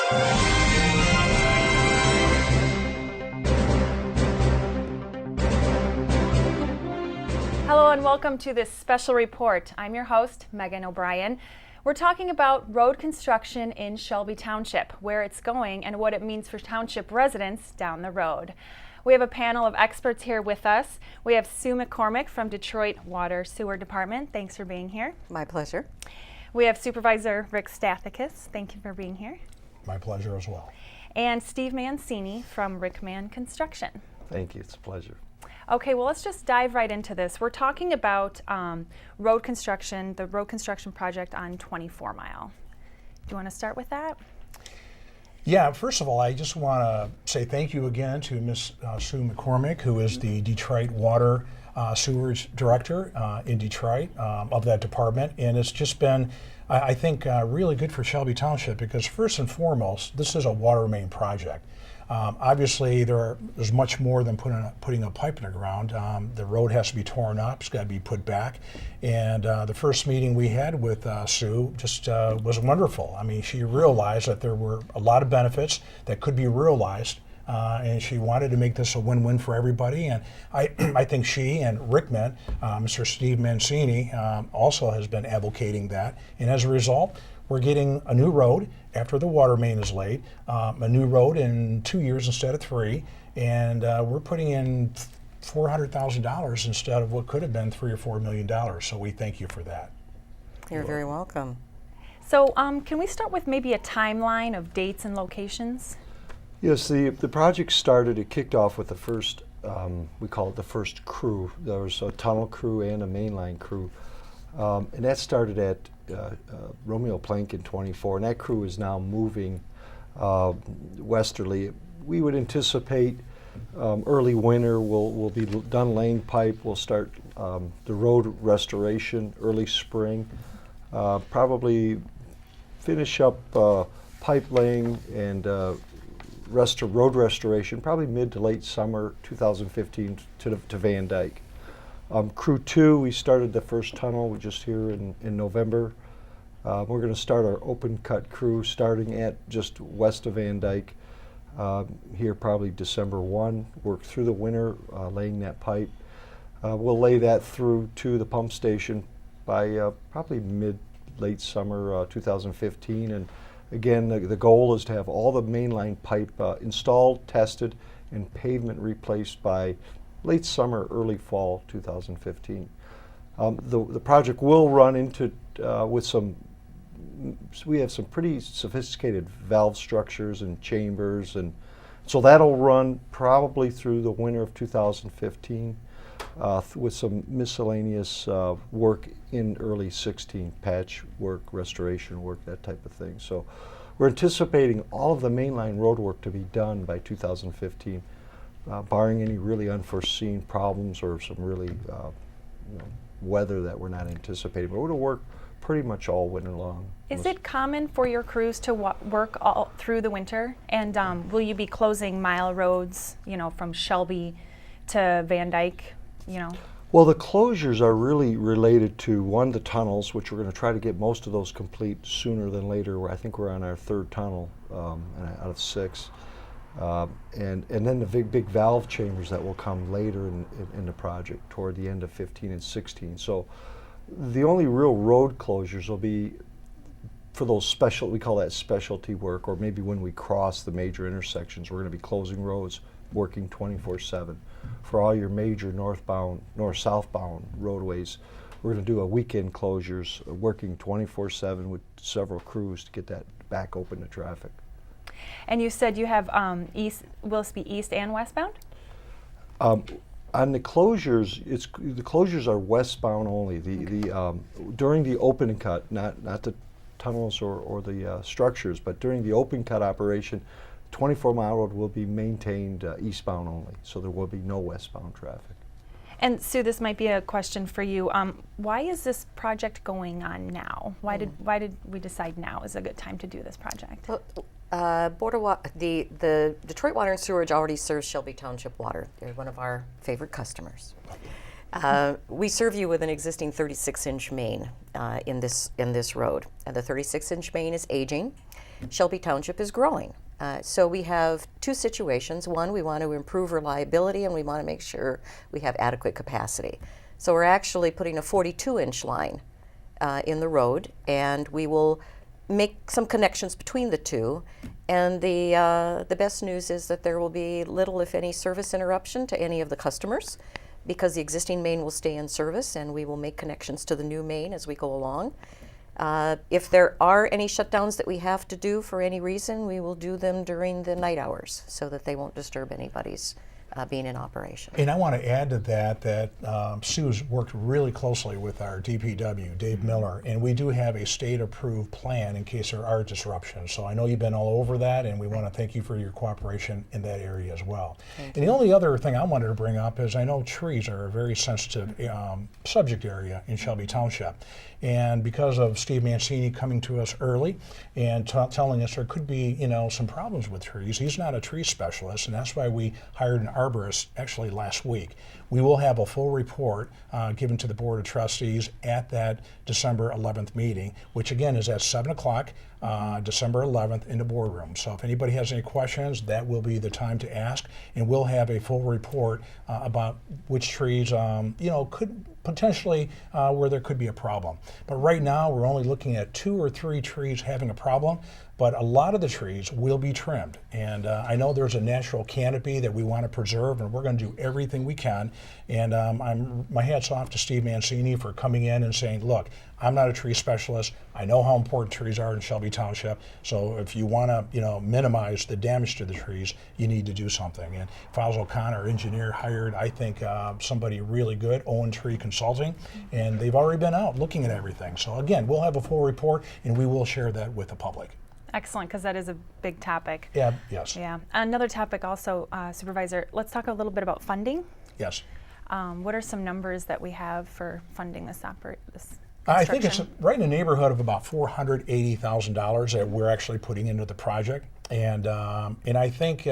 Hello and welcome to this special report. I'm your host, Megan O'Brien. We're talking about road construction in Shelby Township, where it's going and what it means for township residents down the road. We have a panel of experts here with us. We have Sue McCormick from Detroit Water Sewer Department. Thanks for being here. My pleasure. We have Supervisor Rick Stathakis. Thank you for being here. My pleasure as well. And Steve Mancini from Rickman Construction. Thank you. It's a pleasure. Okay, well, let's just dive right into this. We're talking about road construction, the road construction project on 24 Mile. Do you want to start with that? Yeah, first of all, I just want to say thank you again to Ms. Sue McCormick, who is the Detroit Water Sewage Director in Detroit of that department. And it's just been, I think, really good for Shelby Township because first and foremost, this is a water main project. Obviously, there's much more than putting a pipe in the ground. The road has to be torn up, it's got to be put back. And the first meeting we had with Sue just was wonderful. I mean, she realized that there were a lot of benefits that could be realized, and she wanted to make this a win-win for everybody. And I think she and Rickman, Mr. Steve Mancini, also has been advocating that. And as a result, we're getting a new road after the water main is laid, a new road in 2 years instead of 3, and we're putting in $400,000 instead of what could have been $3 or $4 million. So we thank you for that. You're very welcome. So can we start with maybe a timeline of dates and locations? Yes, the project started, it kicked off with the first, we call it the first crew. There was a tunnel crew and a mainline crew. And that started at Romeo Plank in 24, and that crew is now moving westerly. We would anticipate early winter we'll be done laying pipe. We'll start the road restoration early spring. Probably finish up pipe laying and road restoration probably mid to late summer 2015 to Van Dyke. Crew 2, we started the first tunnel just here in November. We're going to start our open cut crew starting at just west of Van Dyke here probably December 1. Work through the winter laying that pipe. We'll lay that through to the pump station by probably late summer 2015. And again, the goal is to have all the mainline pipe installed, tested, and pavement replaced by late summer, early fall 2015. The project will run into we have some pretty sophisticated valve structures and chambers, and so that'll run probably through the winter of 2015 with some miscellaneous work in early 16, patch work, restoration work, that type of thing. So we're anticipating all of the mainline road work to be done by 2015. Barring any really unforeseen problems or some really weather that we're not anticipating. But we're going to work pretty much all winter long. Is it common for your crews to work all through the winter? And will you be closing mile roads, from Shelby to Van Dyke, Well, the closures are really related to, one, the tunnels, which we're going to try to get most of those complete sooner than later. I think we're on our 3rd tunnel out of 6. And then the big valve chambers that will come later in the project toward the end of 15 and 16. So the only real road closures will be for those we call that specialty work, or maybe when we cross the major intersections, we're going to be closing roads, working 24/7. For all your major north-southbound roadways, we're going to do a weekend closures, working 24/7 with several crews to get that back open to traffic. And you said you have will this be east and westbound? On the closures, the closures are westbound only. During the open cut, not the tunnels or the structures, but during the open cut operation, 24 Mile Road will be maintained eastbound only, so there will be no westbound traffic. And Sue, this might be a question for you. Why is this project going on now? Why did we decide now is a good time to do this project? Well, the Detroit Water and Sewerage already serves Shelby Township Water. They're one of our favorite customers. We serve you with an existing 36-inch main in this road. And the 36-inch main is aging. Shelby Township is growing. So we have two situations. One, we want to improve reliability, and we want to make sure we have adequate capacity. So we're actually putting a 42-inch line in the road, and we will make some connections between the two. And the best news is that there will be little, if any, service interruption to any of the customers, because the existing main will stay in service, and we will make connections to the new main as we go along. If there are any shutdowns that we have to do for any reason, we will do them during the night hours so that they won't disturb anybody's being in operation. And I want to add to that Sue's worked really closely with our DPW, Dave Miller, and we do have a state-approved plan in case there are disruptions. So I know you've been all over that, and we want to thank you for your cooperation in that area as well. And the only other thing I wanted to bring up is I know trees are a very sensitive subject area in Shelby Township. And because of Steve Mancini coming to us early and telling us there could be, some problems with trees, he's not a tree specialist, and that's why we hired an arborist actually last week. We will have a full report given to the Board of Trustees at that December 11th meeting, which again is at 7 o'clock, December 11th in the boardroom. So if anybody has any questions, that will be the time to ask, and we'll have a full report about which trees, could potentially where there could be a problem. But right now, we're only looking at 2 or 3 trees having a problem, but a lot of the trees will be trimmed. And I know there's a natural canopy that we want to preserve, and we're going to do everything we can. And my hat's off to Steve Mancini for coming in and saying, look, I'm not a tree specialist. I know how important trees are in Shelby Township. So if you want to, minimize the damage to the trees, you need to do something. And Files O'Connor, our engineer, hired, I think, somebody really good, Owen Tree Consulting, and they've already been out looking at everything. So again, we'll have a full report, and we will share that with the public. Excellent, because that is a big topic. Yeah. Yes. Yeah. Another topic also, Supervisor, let's talk a little bit about funding. Yes. What are some numbers that we have for funding this I think it's right in the neighborhood of about $480,000 that we're actually putting into the project. And I think,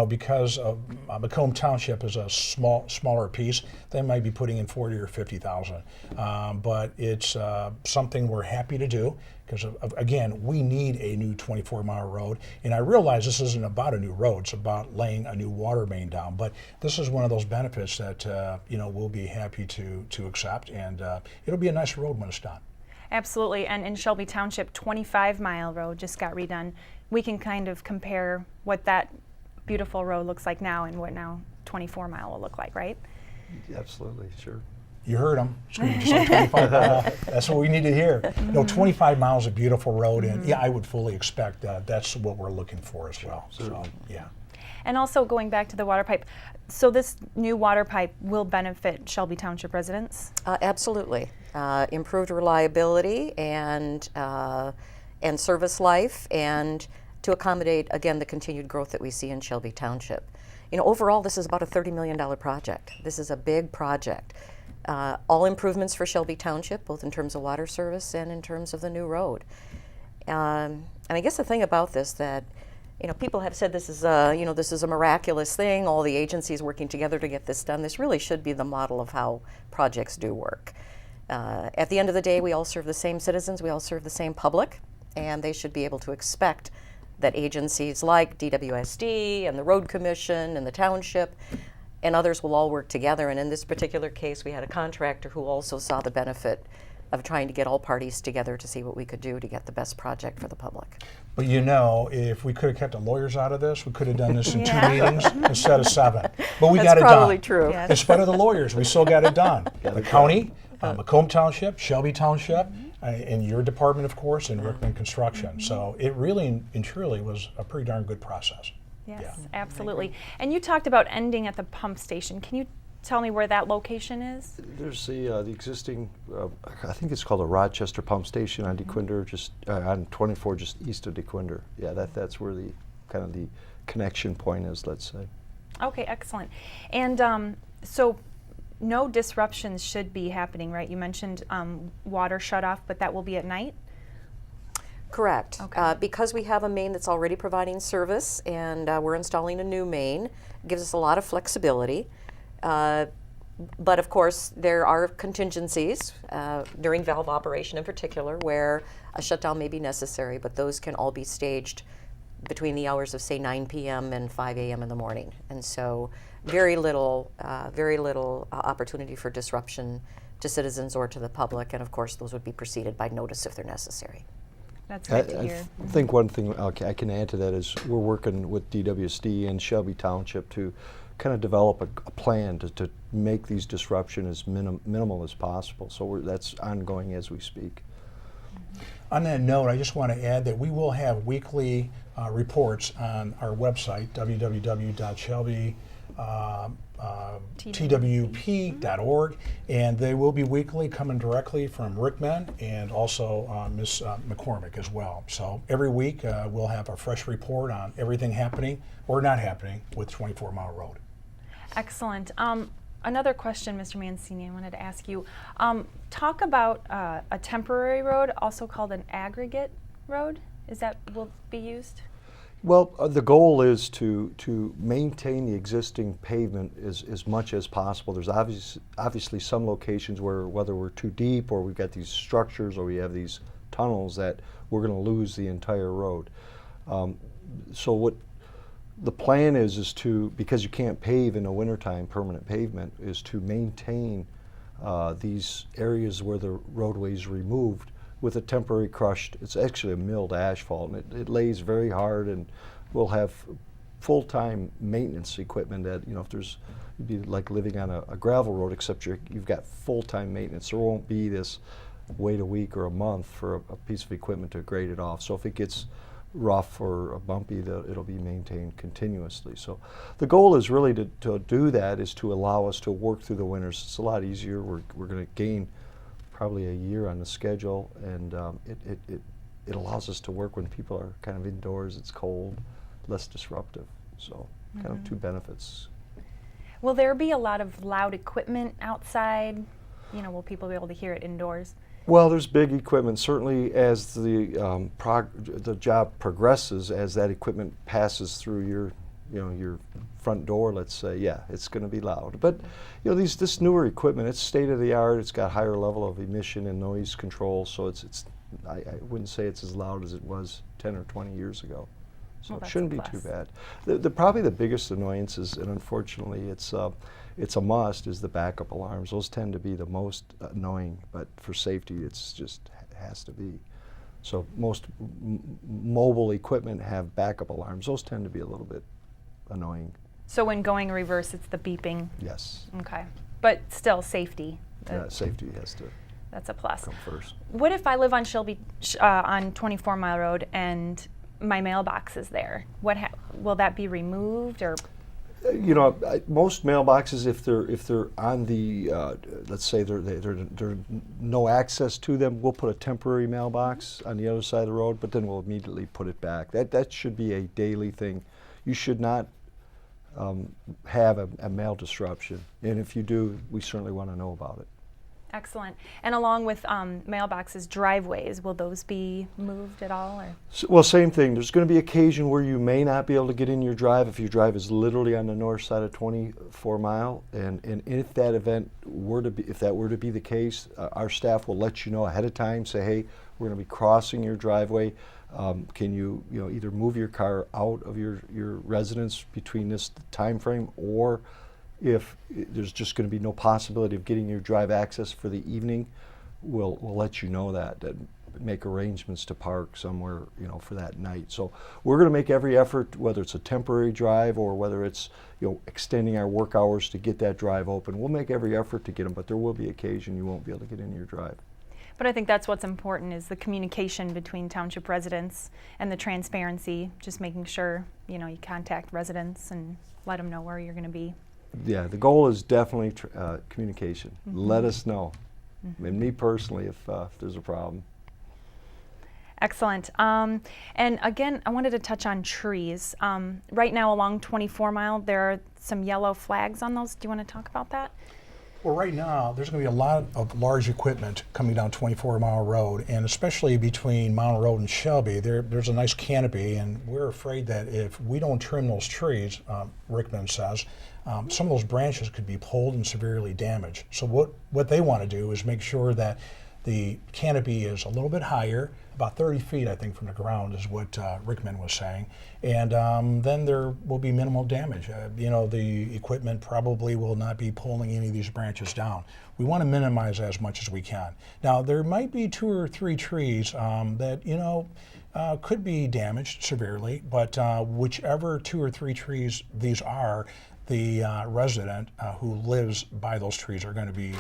because Macomb Township is a smaller piece, they might be putting in 40 or 50,000. But it's something we're happy to do because, again, we need a new 24-mile road. And I realize this isn't about a new road; it's about laying a new water main down. But this is one of those benefits that we'll be happy to accept, and it'll be a nice road when it's done. Absolutely, and in Shelby Township, 25-mile road just got redone. We can kind of compare what that beautiful road looks like now and what now 24-mile will look like, right? Absolutely, sure. You heard him. It's going to be just like 25 miles. That's what we need to hear. 25 miles is a beautiful road, and I would fully expect that's what we're looking for as well. Certainly. So, yeah. And also going back to the water pipe, so this new water pipe will benefit Shelby Township residents? Absolutely. Improved reliability and service life, and to accommodate, again, the continued growth that we see in Shelby Township. Overall, this is about a $30 million project. This is a big project. All improvements for Shelby Township, both in terms of water service and in terms of the new road. And I guess the thing about this that, people have said this is a miraculous thing, all the agencies working together to get this done. This really should be the model of how projects do work. At the end of the day, we all serve the same citizens, we all serve the same public, and they should be able to expect that agencies like DWSD and the Road Commission and the Township and others will all work together. And in this particular case, we had a contractor who also saw the benefit of trying to get all parties together to see what we could do to get the best project for the public. But if we could have kept the lawyers out of this, we could have done this in 2 meetings instead of 7. But we got it done. That's probably true. Yes. In spite of the lawyers, we still got it done. The county, Macomb Township, Shelby Township, and your department, of course, and Rickman Construction. So it really and truly was a pretty darn good process. Yes, absolutely. And you talked about ending at the pump station. Can you tell me where that location is? There's the existing, I think it's called a Rochester Pump Station on DeQuinder, just on 24, just east of DeQuinder. Yeah, that's where the kind of the connection point is, let's say. Okay, excellent. And so no disruptions should be happening, right? You mentioned water shut off, but that will be at night? Correct. Okay. Because we have a main that's already providing service and we're installing a new main, it gives us a lot of flexibility. But of course, there are contingencies during valve operation in particular where a shutdown may be necessary, but those can all be staged between the hours of, say, 9 p.m. and 5 a.m. in the morning. And so very little opportunity for disruption to citizens or to the public. And of course, those would be preceded by notice if they're necessary. That's good to hear. I think one thing I can add to that is we're working with DWSD and Shelby Township to kind of develop a plan to make these disruptions as minimal as possible. So that's ongoing as we speak. On that note, I just want to add that we will have weekly reports on our website, www.shelbytwp.org, and they will be weekly, coming directly from Rickman and also Ms. McCormick as well. So every week we'll have a fresh report on everything happening or not happening with 24 Mile Road. Excellent. Another question, Mr. Mancini, I wanted to ask you. Talk about a temporary road, also called an aggregate road. Will be used? Well, the goal is to maintain the existing pavement as much as possible. There's obviously some locations where, whether we're too deep or we've got these structures or we have these tunnels, that we're going to lose the entire road. So what the plan is to, because you can't pave in the wintertime, permanent pavement, is to maintain these areas where the roadway is removed with a temporary crushed, it's actually a milled asphalt, and it lays very hard, and we'll have full-time maintenance equipment that, if there's, it'd be like living on a gravel road, except you've got full-time maintenance. There won't be this wait a week or a month for a piece of equipment to grade it off. So if it gets rough or bumpy, it'll be maintained continuously. So the goal is really to do that, is to allow us to work through the winters. It's a lot easier. We're going to gain probably a year on the schedule, and it allows us to work when people are kind of indoors, it's cold, less disruptive. So kind of two benefits. Will there be a lot of loud equipment outside? Will people be able to hear it indoors? Well, there's big equipment. Certainly, as the job progresses, as that equipment passes through your front door, let's say, yeah, it's going to be loud. But this newer equipment, it's state of the art. It's got higher level of emission and noise control. So I wouldn't say it's as loud as it was 10 or 20 years ago. So it shouldn't be too bad. Probably the biggest annoyance is, and unfortunately it's a must, is the backup alarms. Those tend to be the most annoying, but for safety, it's just has to be. So most mobile equipment have backup alarms. Those tend to be a little bit annoying. So when going reverse, it's the beeping? Yes. Okay. But still safety. Safety has to That's a plus. come first. What if I live on Shelby, on 24 Mile Road, and my mailbox is there? Will that be removed, or? Most mailboxes, if they're on the, let's say there's no access to them, we'll put a temporary mailbox on the other side of the road, but then we'll immediately put it back. That should be a daily thing. You should not have a mail disruption, and if you do, we certainly want to know about it. Excellent. And along with mailboxes, driveways, will those be moved at all? Or? Well, same thing. There's going to be occasion where you may not be able to get in your drive if your drive is literally on the north side of 24 Mile. And if that event were to be, if that were to be the case, our staff will let you know ahead of time. Say, hey, we're going to be crossing your driveway. Can you either move your car out of your residence between this time frame, or if there's just going to be no possibility of getting your drive access for the evening, we'll let you know that make arrangements to park somewhere, for that night. So we're going to make every effort, whether it's a temporary drive or whether it's, extending our work hours to get that drive open. We'll make every effort to get them, but there will be occasion you won't be able to get into your drive. But I think that's what's important, is the communication between township residents and the transparency, just making sure, you contact residents and let them know where you're going to be. Yeah, the goal is definitely communication. Mm-hmm. Let us know. And me personally, if there's a problem. Excellent. And again, I wanted to touch on trees. Right now along 24 Mile, there are some yellow flags on those. Do you want to talk about that? Well, right now, there's going to be a lot of large equipment coming down 24 Mile Road, and especially between Mountain Road and Shelby, there's a nice canopy, and we're afraid that if we don't trim those trees, Rickman says, some of those branches could be pulled and severely damaged. So what they want to do is make sure that the canopy is a little bit higher, about 30 feet, I think, from the ground is what Rickman was saying. And then there will be minimal damage. The equipment probably will not be pulling any of these branches down. We want to minimize as much as we can. Now, there might be 2 or 3 trees that, could be damaged severely, but whichever 2 or 3 trees these are, the resident who lives by those trees are going to be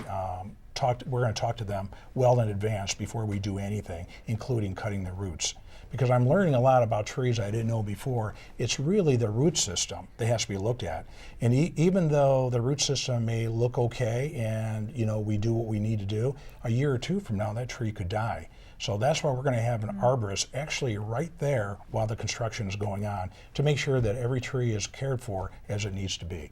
we're going to talk to them well in advance before we do anything, including cutting the roots. Because I'm learning a lot about trees I didn't know before. It's really the root system that has to be looked at. And even though the root system may look okay and we do what we need to do, a year or 2 from now that tree could die. So that's why we're going to have an arborist actually right there while the construction is going on to make sure that every tree is cared for as it needs to be.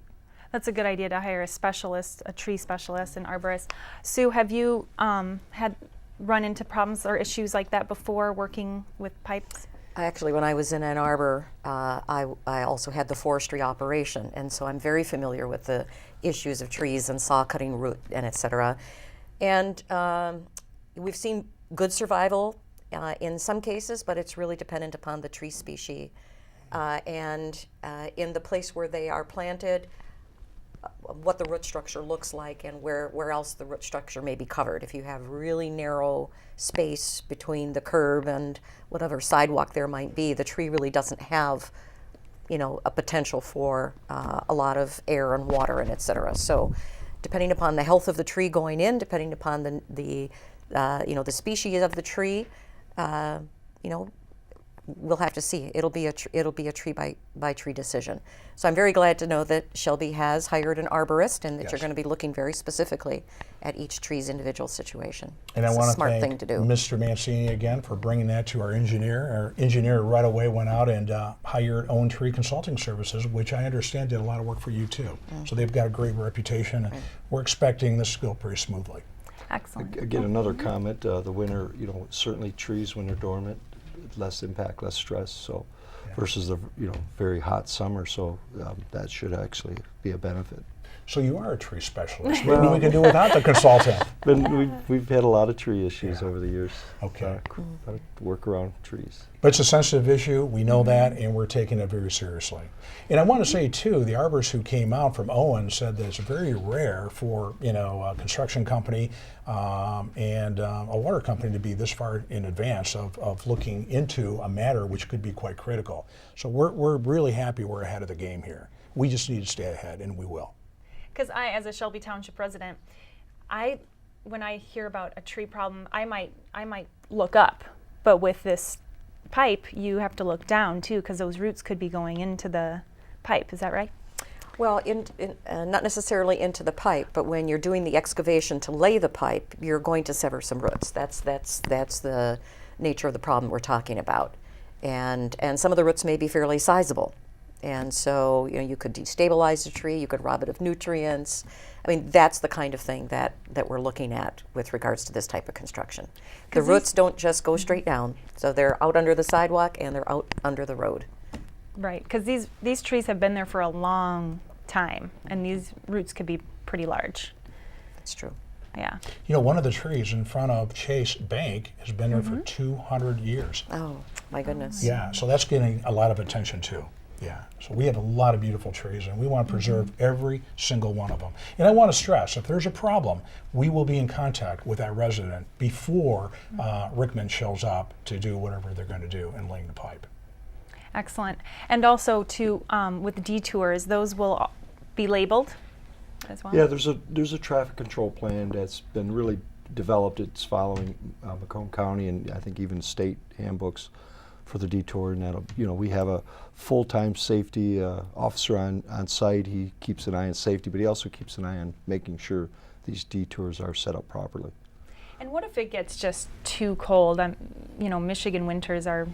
That's a good idea to hire a specialist, a tree specialist, an arborist. Sue, have you had run into problems or issues like that before working with pipes? Actually, when I was in Ann Arbor, I also had the forestry operation, and so I'm very familiar with the issues of trees and saw cutting root and et cetera. And we've seen good survival in some cases, but it's really dependent upon the tree species. And in the place where they are planted, what the root structure looks like and where else the root structure may be covered. If you have really narrow space between the curb and whatever sidewalk there might be, the tree really doesn't have, a potential for a lot of air and water and et cetera. So depending upon the health of the tree going in, depending upon the species of the tree, we'll have to see. It'll be a tree by tree decision. So I'm very glad to know that Shelby has hired an arborist and that Yes. you're going to be looking very specifically at each tree's individual situation. And It's I a want to smart thank thing to do. Mr. Mancini again for bringing that to our engineer. Our engineer right away went out and hired Owen Tree Consulting Services, which I understand did a lot of work for you too. So they've got a great reputation. And we're expecting this to go pretty smoothly. Excellent. Again, another comment, the winter, certainly trees when they're dormant, less impact, less stress, so versus the very hot summer, so that should actually be a benefit. So you are a tree specialist. Maybe we can do without the consultant. But we've had a lot of tree issues over the years. Okay. Work around trees. But it's a sensitive issue. We know that, and we're taking it very seriously. And I want to say, too, the arborist who came out from Owen said that it's very rare for, a construction company and a water company to be this far in advance of looking into a matter which could be quite critical. So we're really happy we're ahead of the game here. We just need to stay ahead, and we will. Because as a Shelby Township resident, when I hear about a tree problem, I might look up, but with this pipe, you have to look down too, because those roots could be going into the pipe. Is that right? Well, not necessarily into the pipe, but when you're doing the excavation to lay the pipe, you're going to sever some roots. That's the nature of the problem we're talking about, and some of the roots may be fairly sizable. And so, you could destabilize the tree, you could rob it of nutrients. I mean, that's the kind of thing that we're looking at with regards to this type of construction. The roots don't just go straight down, so they're out under the sidewalk and they're out under the road. Right, because these trees have been there for a long time, and these roots could be pretty large. That's true. Yeah. One of the trees in front of Chase Bank has been there for 200 years. Oh, my goodness. Yeah, so that's getting a lot of attention too. Yeah, so we have a lot of beautiful trees and we want to preserve every single one of them. And I want to stress, if there's a problem, we will be in contact with that resident before Rickman shows up to do whatever they're going to do in laying the pipe. Excellent. And also with the detours, those will be labeled as well? Yeah, there's a traffic control plan that's been really developed. It's following Macomb County and I think even state handbooks for the detour, and that'll, we have a full-time safety officer on site. He keeps an eye on safety, but he also keeps an eye on making sure these detours are set up properly. And what if it gets just too cold? Michigan winters are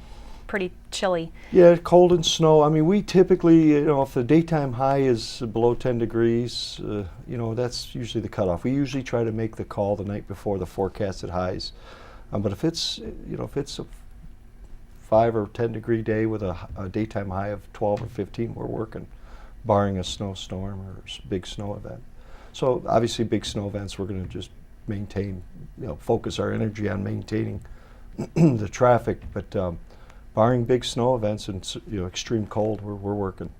pretty chilly. Yeah, cold and snow. I mean, we typically, if the daytime high is below 10 degrees, that's usually the cutoff. We usually try to make the call the night before the forecasted highs. But if it's a 5 or 10 degree day with a daytime high of 12 or 15, we're working, barring a snowstorm or big snow event. So obviously, big snow events, we're going to just maintain, focus our energy on maintaining the traffic. But barring big snow events and extreme cold, we're working.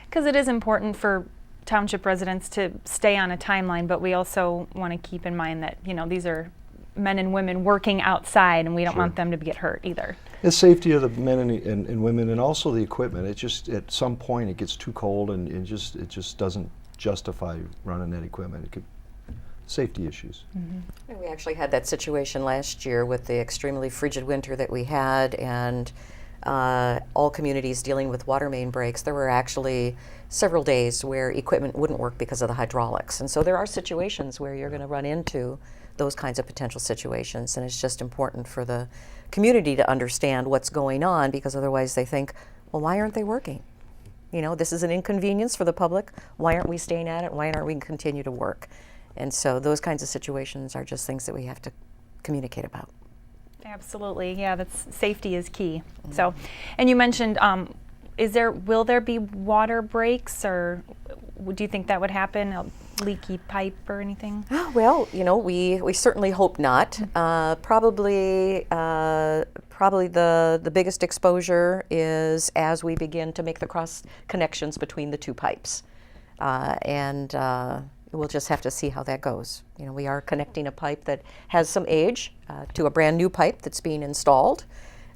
Because it is important for township residents to stay on a timeline, but we also want to keep in mind that these are men and women working outside, and we don't Sure. want them to get hurt either. The safety of the men and women, and also the equipment. It just at some point it gets too cold, and it just doesn't justify running that equipment. It could safety issues. And we actually had that situation last year with the extremely frigid winter that we had, and all communities dealing with water main breaks. There were actually several days where equipment wouldn't work because of the hydraulics. And so there are situations where you're going to run into those kinds of potential situations, and it's just important for the community to understand what's going on, because otherwise they think, well, why aren't they working? This is an inconvenience for the public. Why aren't we staying at it? Why aren't we continue to work? And so those kinds of situations are just things that we have to communicate about. Absolutely, yeah. Safety is key. So, and you mentioned, will there be water breaks, or do you think that would happen? A leaky pipe or anything? Well, we certainly hope not. Probably the biggest exposure is as we begin to make the cross connections between the two pipes, and we'll just have to see how that goes. We are connecting a pipe that has some age to a brand new pipe that's being installed,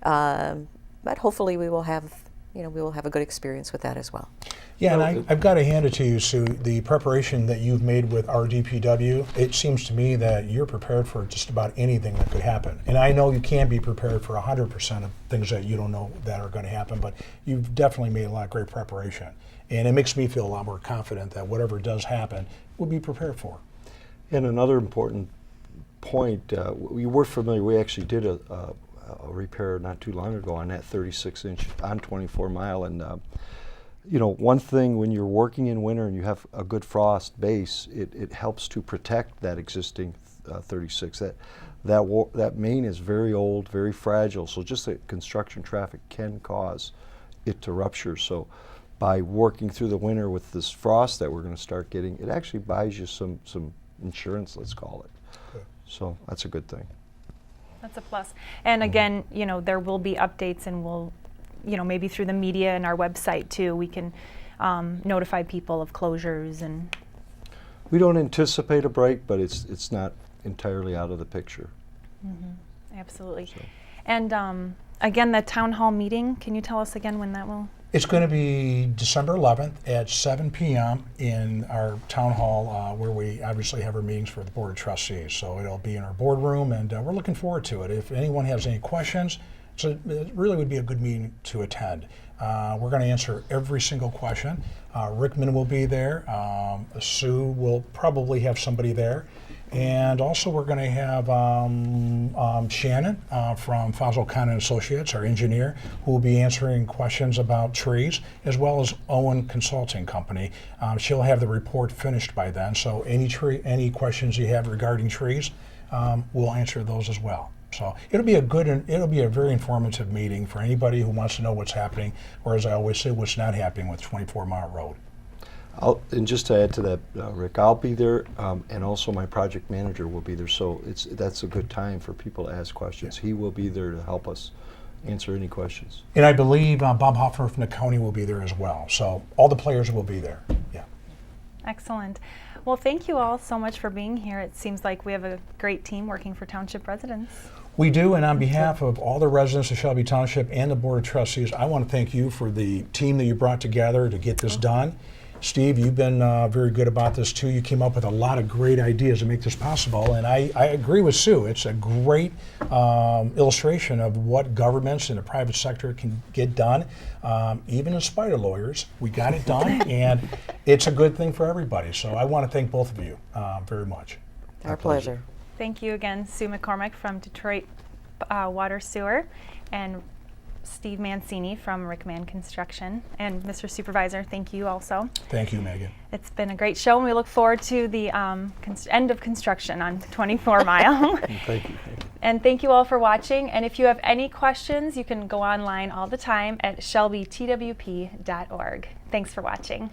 but hopefully we will have a good experience with that as well. Yeah, and I've got to hand it to you, Sue, the preparation that you've made with our DPW. It seems to me that you're prepared for just about anything that could happen. And I know you can't be prepared for 100% of things that you don't know that are going to happen, but you've definitely made a lot of great preparation. And it makes me feel a lot more confident that whatever does happen, we'll be prepared for. And another important point, we were familiar. We actually did a repair not too long ago on that 36-inch on 24 mile, and one thing when you're working in winter and you have a good frost base, it helps to protect that existing 36. That main is very old, very fragile, so just the construction traffic can cause it to rupture. So by working through the winter with this frost that we're going to start getting, it actually buys you some insurance, let's call it. Good. So that's a good thing. That's a plus. And again, there will be updates, and we'll, maybe through the media and our website too, we can notify people of closures. And We don't anticipate a break, but it's not entirely out of the picture. absolutely. So. And again, the town hall meeting, can you tell us again when that will? It's going to be December 11th at 7 p.m. in our town hall, where we obviously have our meetings for the Board of Trustees. So it'll be in our boardroom, and we're looking forward to it. If anyone has any questions, it really would be a good meeting to attend. We're going to answer every single question. Rickman will be there. Sue will probably have somebody there. And also we're going to have Shannon from Fossil Conn & Associates, our engineer, who will be answering questions about trees, as well as Owen Consulting Company. She'll have the report finished by then, so any questions you have regarding trees, we'll answer those as well. So it'll be a very informative meeting for anybody who wants to know what's happening, or as I always say, what's not happening with 24 Mile Road. And just to add to that, Rick, I'll be there, and also my project manager will be there. So that's a good time for people to ask questions. He will be there to help us answer any questions. And I believe Bob Hoffner from the county will be there as well. So all the players will be there. Yeah. Excellent. Well, thank you all so much for being here. It seems like we have a great team working for township residents. We do, and on behalf of all the residents of Shelby Township and the Board of Trustees, I want to thank you for the team that you brought together to get this done. Steve, you've been very good about this too. You came up with a lot of great ideas to make this possible, and I agree with Sue. It's a great illustration of what governments and the private sector can get done, even in spite of lawyers. We got it done, and it's a good thing for everybody. So I want to thank both of you very much. Our pleasure. Thank you again, Sue McCormick from Detroit Water Sewer, and Steve Mancini from Rickman Construction. And Mr. Supervisor, thank you also. Thank you, Megan. It's been a great show, and we look forward to the end of construction on 24 Mile. Thank you. And thank you all for watching. And if you have any questions, you can go online all the time at shelbytwp.org. Thanks for watching.